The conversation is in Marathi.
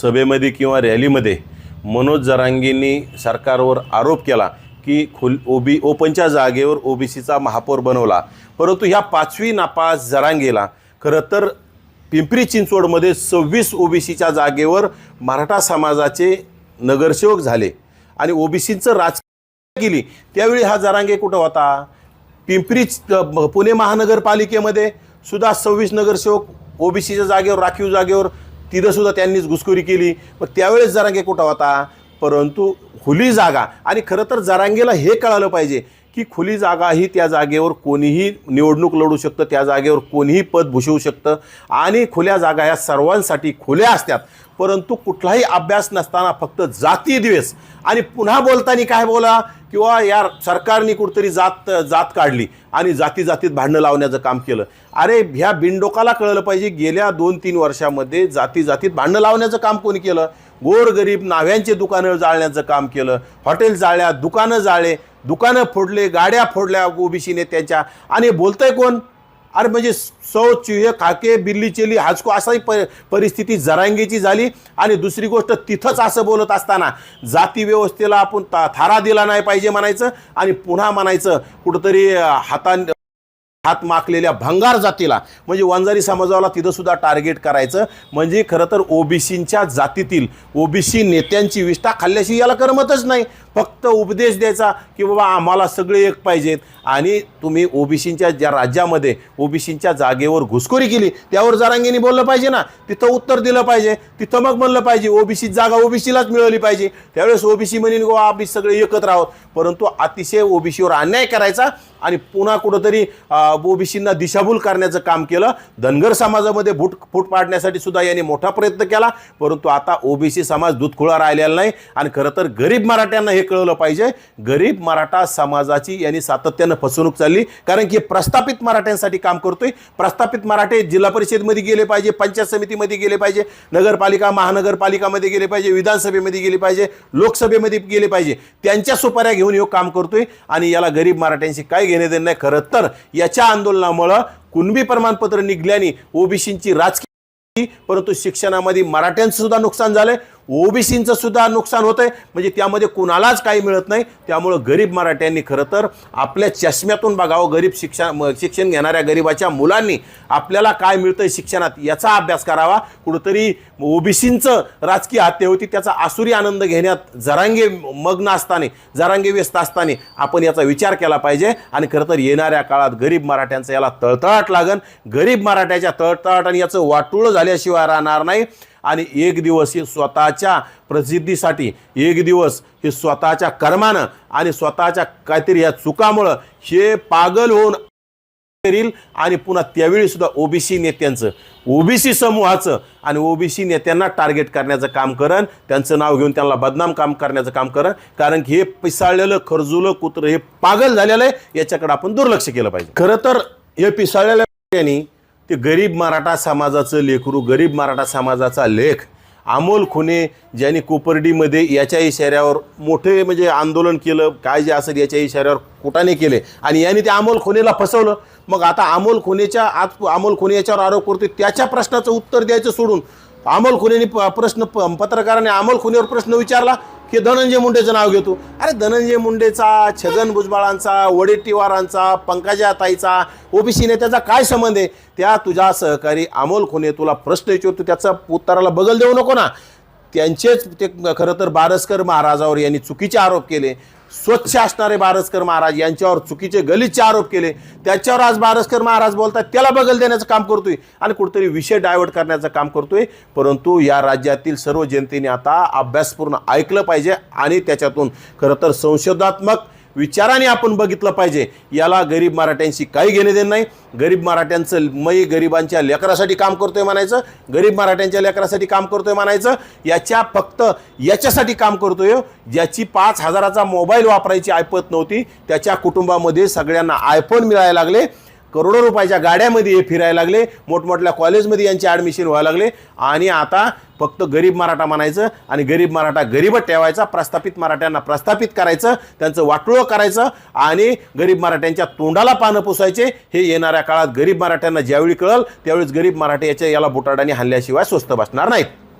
सभेमध्ये किंवा रॅलीमध्ये मनोज जरांगेंनी सरकारवर आरोप केला की ओपनच्या जागेवर ओबीसीचा महापौर बनवला, परंतु ह्या 5वी नापास जरांगेला खरं तर पिंपरी चिंचवडमध्ये 26 ओबीसीच्या जागेवर मराठा समाजाचे नगरसेवक झाले आणि ओबीसीचं राजकारण केली। त्यावेळी हा जरांगे कुठं होता? पुणे महानगरपालिकेमध्ये सुद्धा 26 नगरसेवक ओबीसीच्या जागेवर, राखीव जागेवर, तिथं सुद्धा त्यांनीच घुसखोरी केली। मग त्यावेळेस जरांगे कुठं होता? परंतु खुली जागा, आणि खरं तर जरांगेला हे कळालं पाहिजे की खुली जागा ही त्या जागेवर कोणीही निवडणूक लढू शकतं, त्या जागेवर कोणीही पद भूषवू शकतं आणि खुल्या जागा या सर्वांसाठी खुल्या असतात। परंतु कुठलाही अभ्यास नसताना फक्त जाती द्वेष आणि पुन्हा बोलताना काय बोला किंवा या सरकारने कुठतरी जात काढली आणि जातीत भांडणं लावण्याचं काम केलं। अरे ह्या बिनडोकाला कळलं पाहिजे गेल्या 2-3 वर्षामध्ये जातीत भांडणं लावण्याचं काम कोणी केलं? गोरगरीब नाव्यांचे दुकानं जाळण्याचं काम केलं, हॉटेल जाळल्या, दुकानं जाळले, दुकानं फोडले, गाड्या फोडल्या ओबीसी नेत्यांच्या, आणि बोलतंय कोण? अरे म्हणजे चुहे खाके बिल्ली चेली हाजको असाही परिस्थिती जरांगेची झाली। आणि दुसरी गोष्ट, तिथंच असं बोलत असताना जाती व्यवस्थेला आपण थारा दिला नाही पाहिजे म्हणायचं आणि पुन्हा म्हणायचं कुठंतरी हात माखलेल्या भंगार जातीला, म्हणजे वंजारी समाजाला तिथं सुद्धा टार्गेट करायचं। म्हणजे खरं तर ओबीसींच्या जातीतील ओबीसी नेत्यांची विष्ठा खाल्ल्याशी याला करमतच नाही। फक्त उपदेश द्यायचा की बाबा आम्हाला सगळे एक पाहिजेत, आणि तुम्ही ओबीसींच्या ज्या राज्यामध्ये ओबीसींच्या जागेवर घुसखोरी केली त्यावर जरांगेंनी बोललं पाहिजे ना, तिथं उत्तर दिलं पाहिजे, तिथं मग म्हणलं पाहिजे ओबीसी जागा ओबीसीलाच मिळवली पाहिजे। त्यावेळेस ओबीसी म्हणेन गो आम्ही सगळे एकत्र आहोत, परंतु अतिशय ओबीसीवर अन्याय करायचा आणि पुन्हा कुठंतरी ओबीसींना दिशाभूल करण्याचं काम केलं। धनगर समाजामध्ये फूट पाडण्यासाठी सुद्धा यांनी मोठा प्रयत्न केला, परंतु आता ओबीसी समाज दूधखुळा राहिलेला नाही। आणि खरं तर गरीब मराठ्यांना हे कळलं पाहिजे, गरीब मराठा समाजाची यांनी सातत्यानं फसवणूक चालली, कारण की प्रस्थापित मराठ्यांसाठी काम करतोय। प्रस्थापित मराठे जिल्हा परिषदेमध्ये गेले पाहिजे, पंचायत समितीमध्ये गेले पाहिजे, नगरपालिका महानगरपालिकामध्ये गेले पाहिजे, विधानसभेमध्ये गेले पाहिजे, लोकसभेमध्ये गेले पाहिजे, त्यांच्या सुपाऱ्या घेऊन हे काम करतोय आणि याला गरीब मराठ्यांशी काय घेणे देणे नाही। खरं तर याच्या आंदोलनामुळे कुणबी प्रमाणपत्र निघल्याने ओबीसींची राजकीय, परंतु शिक्षणामध्ये मराठ्यांचं सुद्धा नुकसान झालंय, ओबीसींचं सुद्धा नुकसान होतंय, म्हणजे त्यामध्ये कुणालाच काही मिळत नाही। त्यामुळं गरीब मराठ्यांनी खरं तर आपल्या चष्म्यातून बघावं, गरीब शिक्षण घेणाऱ्या गरीबाच्या मुलांनी आपल्याला काय मिळतंय शिक्षणात याचा अभ्यास करावा। कुठंतरी ओबीसींचं राजकीय हत्या होती त्याचा आसुरी आनंद घेण्यात जरांगे मग्न असताना, जरांगे व्यस्त असताना आपण याचा विचार केला पाहिजे। आणि खरं तर येणाऱ्या काळात गरीब मराठ्यांचा याला तळतळाट लागन, गरीब मराठ्याच्या तळतळाटाने याचं वाटोळं झाल्याशिवाय राहणार नाही। आणि एक दिवस हे स्वतःच्या प्रसिद्धीसाठी, एक दिवस हे स्वतःच्या कर्मानं आणि स्वतःच्या काहीतरी या चुकामुळं हे पागल होऊन करील आणि पुन्हा त्यावेळी सुद्धा ओबीसी नेत्यांचं, ओबीसी समूहाचं आणि ओबीसी नेत्यांना टार्गेट करण्याचं काम करण, त्यांचं नाव घेऊन त्यांना बदनाम काम करण्याचं काम करण, कारण की हे पिसाळलेलं खरजुलं कुत्रं हे पागल झालेलं आहे, याच्याकडे आपण दुर्लक्ष केलं पाहिजे। खरं तर हे पिसाळलेल्या ते गरीब मराठा समाजाचं लेकरू, गरीब मराठा समाजाचा लेख अमोल खुने, ज्यांनी कोपर्डीमध्ये याच्या इशाऱ्यावर मोठे म्हणजे आंदोलन केलं, काय जे असेल याच्या इशाऱ्यावर कुटाने केले आणि यांनी ते अमोल खुनेला फसवलं। मग आता अमोल खुने याच्यावर आरोप करतोय, त्याच्या प्रश्नाचं उत्तर द्यायचं सोडून अमोल खुनेनी पत्रकाराने अमोल खुनेवर प्रश्न विचारला की धनंजय मुंडेचं नाव घेतो। अरे धनंजय मुंडेचा, छगन भुजबळांचा, वडेट्टीवारांचा, पंकजाताईचा, ओबीसी नेत्याचा काय संबंध आहे? त्या तुझ्या सहकारी अमोल खुने तुला प्रश्न विचारतो, त्याचा उत्तराला बगल देऊ नको ना। त्यांचेच ते खरं तर बारसकर महाराजावर यांनी चुकीचे आरोप केले, स्वच्छ असणारे बारसकर महाराज यांच्यावर चुकीचे गलिच्छ आरोप केले, त्याच्यावर आज बारसकर महाराज बोलतात, त्याला बगल देण्याचं काम करतोय आणि कुठेतरी विषय डायव्हर्ट करण्याचं काम करतोय। परंतु या राज्यातील सर्व जनतेने आता अभ्यासपूर्ण ऐकलं पाहिजे आणि त्याच्यातून खरं तर संशोधात्मक विचाराने आपण बघितलं पाहिजे। याला गरीब मराठ्यांशी काही घेणे देणं नाही। गरीब मराठ्यांचं गरिबांच्या लेकरासाठी काम करतोय म्हणायचं, गरीब मराठ्यांच्या लेकरासाठी काम करतोय म्हणायचं, फक्त याच्यासाठी काम करतोय ज्याची 5,000चा मोबाईल वापरायची ऐपत नव्हती, त्याच्या कुटुंबामध्ये सगळ्यांना आयफोन मिळायला लागले, करोडो रुपयाच्या गाड्यामध्ये हे फिरायला लागले, मोठमोठ्या कॉलेजमध्ये यांचे ॲडमिशन व्हायला लागले आणि आता फक्त गरीब मराठा म्हणायचं आणि गरीब मराठा गरीबच ठेवायचा, प्रस्थापित मराठ्यांना प्रस्थापित करायचं, त्यांचं वाटोळं करायचं आणि गरीब मराठ्यांच्या तोंडाला पानं पुसायचे। हे येणाऱ्या काळात गरीब मराठ्यांना ज्यावेळी कळल त्यावेळेस गरीब मराठे याला बुटाडाने हल्ल्याशिवाय स्वस्थ बसणार नाहीत।